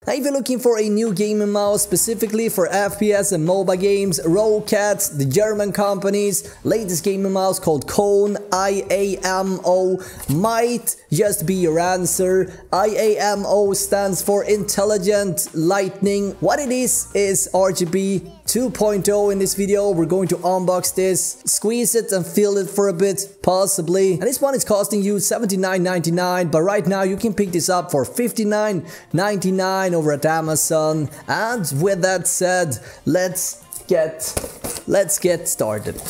Now, if you're looking for a new gaming mouse specifically for FPS and MOBA games, Roccat, the German company's latest gaming mouse called Kone AIMO might just be your answer. IAMO stands for Intelligent Lightning. What it is RGB 2.0. In this video, we're going to unbox this, squeeze it and feel it for a bit, possibly. And this one is costing you $79.99, but right now you can pick this up for $59.99 over at Amazon. And with that said, let's get started.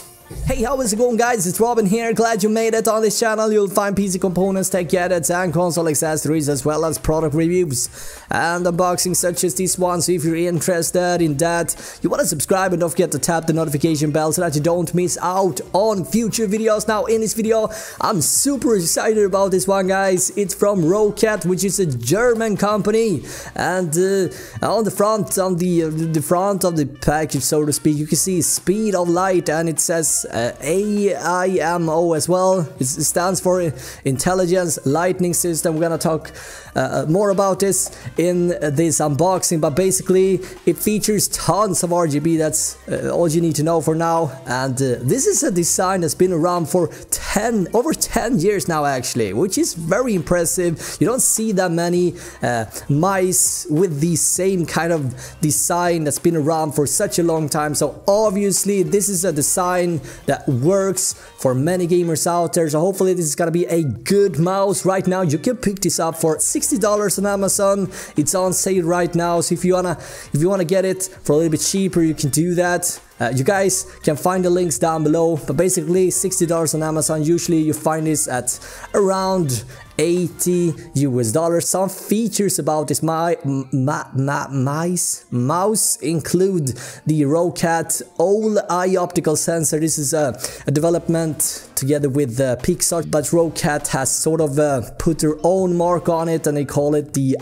Hey, how is it going, guys? It's Robin here. Glad you made it. On this channel you'll find PC components, tech gadgets and console accessories, as well as product reviews and unboxings such as this one. So if you're interested in that, you want to subscribe and don't forget to tap the notification bell so that you don't miss out on future videos. Now, in this video I'm super excited about this one, guys. It's from Roccat, which is a German company, and on the front of the package, so to speak, you can see speed of light, and it says AIMO as well. It stands for Intelligence Lightning System. We're gonna talk more about this in this unboxing, but basically it features tons of RGB. That's all you need to know for now. And this is a design that's been around for over 10 years now, actually, which is very impressive. You don't see that many mice with the same kind of design that's been around for such a long time. So obviously this is a design that works for many gamers out there. So hopefully this is gonna be a good mouse. Right now you can pick this up for $60 on Amazon. It's on sale right now, so if you wanna get it for a little bit cheaper, you can do that. You guys can find the links down below, but basically $60 on Amazon. Usually you find this at around $80 US. Some features about this mouse include the Roccat Eye optical sensor. This is a development together with Pixar, but Roccat has sort of put their own mark on it, and they call it the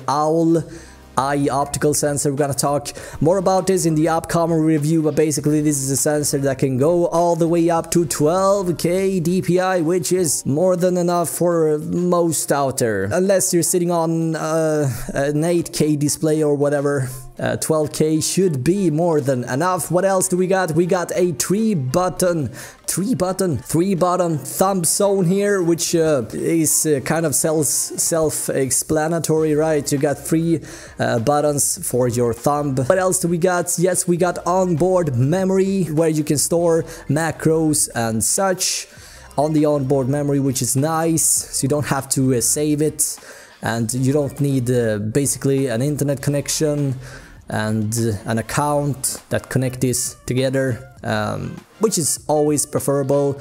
Eye optical sensor. We're gonna talk more about this in the upcoming review, but basically this is a sensor that can go all the way up to 12K DPI, which is more than enough for most out there, unless you're sitting on an 8K display or whatever. 12K should be more than enough. What else do we got? We got a three button thumb zone here, which is kind of self-explanatory, right? You got three buttons for your thumb. What else do we got? Yes, we got onboard memory, where you can store macros and such on the onboard memory, which is nice, so you don't have to save it, and you don't need basically an internet connection and an account that connect this together, which is always preferable.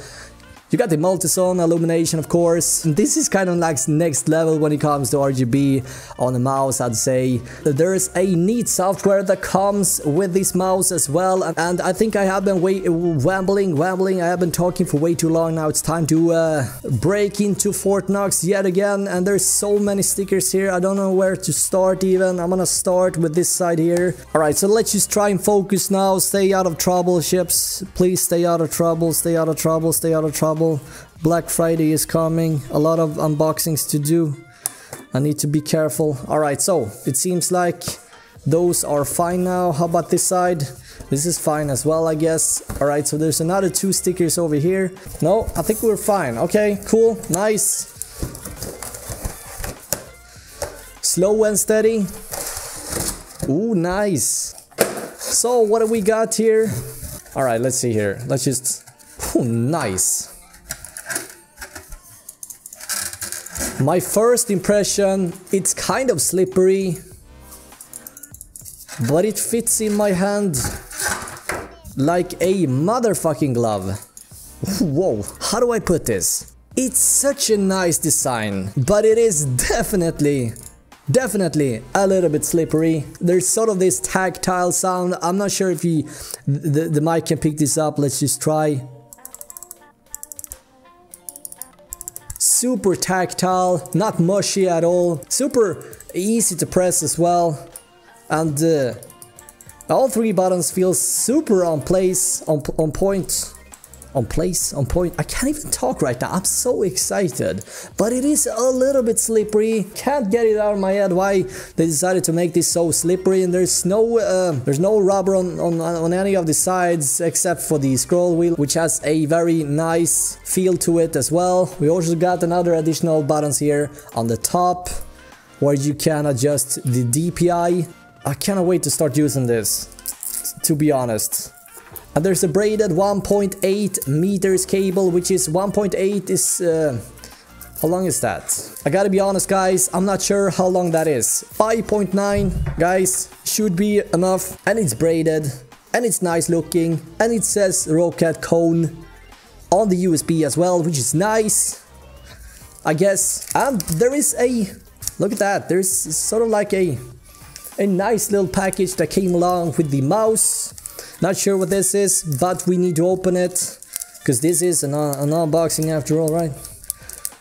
You got the multi-zone illumination, of course. This is kind of like next level when it comes to RGB on the mouse, I'd say. There's a neat software that comes with this mouse as well. And I think I have been rambling. I have been talking for way too long now. It's time to break into Fort Knox yet again. And there's so many stickers here. I don't know where to start even. I'm gonna start with this side here. Alright, so let's just try and focus now. Stay out of trouble, ships. Please stay out of trouble, stay out of trouble, stay out of trouble. Black Friday is coming. A lot of unboxings to do. I need to be careful. Alright, so it seems like those are fine now. How about this side? This is fine as well, I guess. Alright, so there's another two stickers over here. No, I think we're fine. Okay, cool, nice. Slow and steady. Ooh, nice. So what do we got here? Alright, let's see here. Let's just... Ooh, nice. My first impression, it's kind of slippery, but it fits in my hand like a motherfucking glove. Whoa, how do I put this? It's such a nice design, but it is definitely a little bit slippery. There's sort of this tactile sound. I'm not sure if the mic can pick this up. Let's just try. Super tactile, not mushy at all, super easy to press as well, and all three buttons feel super on place, on point. on place, on point. I can't even talk right now. I'm so excited. But it is a little bit slippery. Can't get it out of my head why they decided to make this so slippery. And there's no rubber on any of the sides except for the scroll wheel, which has a very nice feel to it as well. We also got another additional buttons here on the top where you can adjust the DPI. I cannot wait to start using this, to be honest. And there's a braided 1.8 meters cable, which is 1.8 is... how long is that? I gotta be honest, guys, I'm not sure how long that is. 5.9, guys, should be enough. And it's braided, and it's nice looking, and it says Roccat Kone on the USB as well, which is nice, I guess. And there is a... look at that, there's sort of like a nice little package that came along with the mouse. Not sure what this is, but we need to open it, because this is an unboxing after all, right?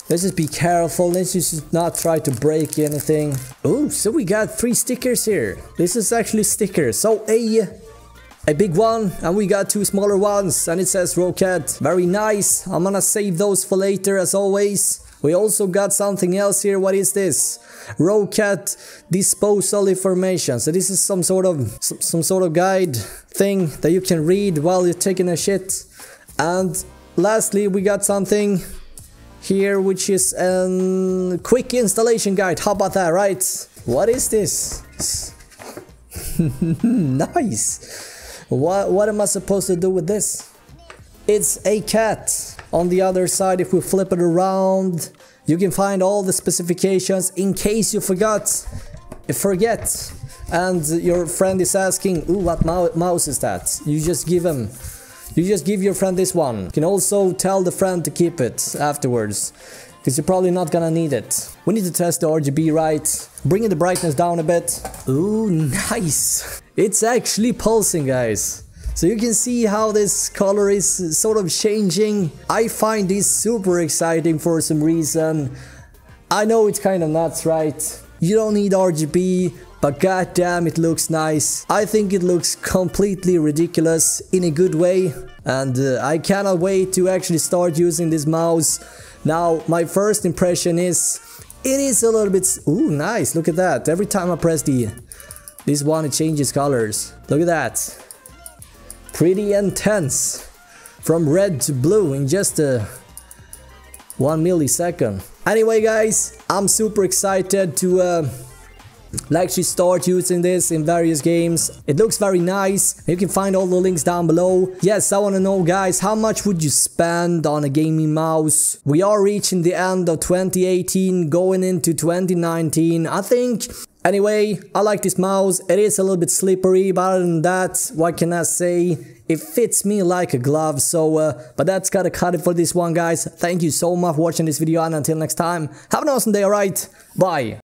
Let's just be careful, let's just not try to break anything. Oh, so we got 3 stickers here. This is actually stickers. So a big one, and we got 2 smaller ones, and it says Roccat. Very nice. I'm gonna save those for later as always. We also got something else here. What is this? Roccat disposal information. So this is some sort of guide thing that you can read while you're taking a shit. And lastly, we got something here which is a quick installation guide. How about that, right? What is this? Nice. What am I supposed to do with this? It's a cat. On the other side, if we flip it around, you can find all the specifications in case you forget. And your friend is asking, ooh, what mouse is that? You just give your friend this one. You can also tell the friend to keep it afterwards, because you're probably not gonna need it. We need to test the RGB, right? Bringing the brightness down a bit. Ooh, nice. It's actually pulsing, guys. So you can see how this color is sort of changing. I find this super exciting for some reason. I know it's kind of nuts, right? You don't need RGB, but goddamn, it looks nice. I think it looks completely ridiculous in a good way. And I cannot wait to actually start using this mouse. Now, my first impression is, it is a little bit... ooh, nice, look at that. Every time I press this one, it changes colors. Look at that. Pretty intense. From red to blue in just 1 millisecond. Anyway, guys, I'm super excited to actually start using this in various games. It looks very nice. You can find all the links down below. Yes, I want to know, guys, how much would you spend on a gaming mouse? We are reaching the end of 2018, going into 2019. I think... anyway, I like this mouse. It is a little bit slippery, but other than that, what can I say? It fits me like a glove, so, but that's gotta cut it for this one, guys. Thank you so much for watching this video, and until next time, have an awesome day, alright? Bye!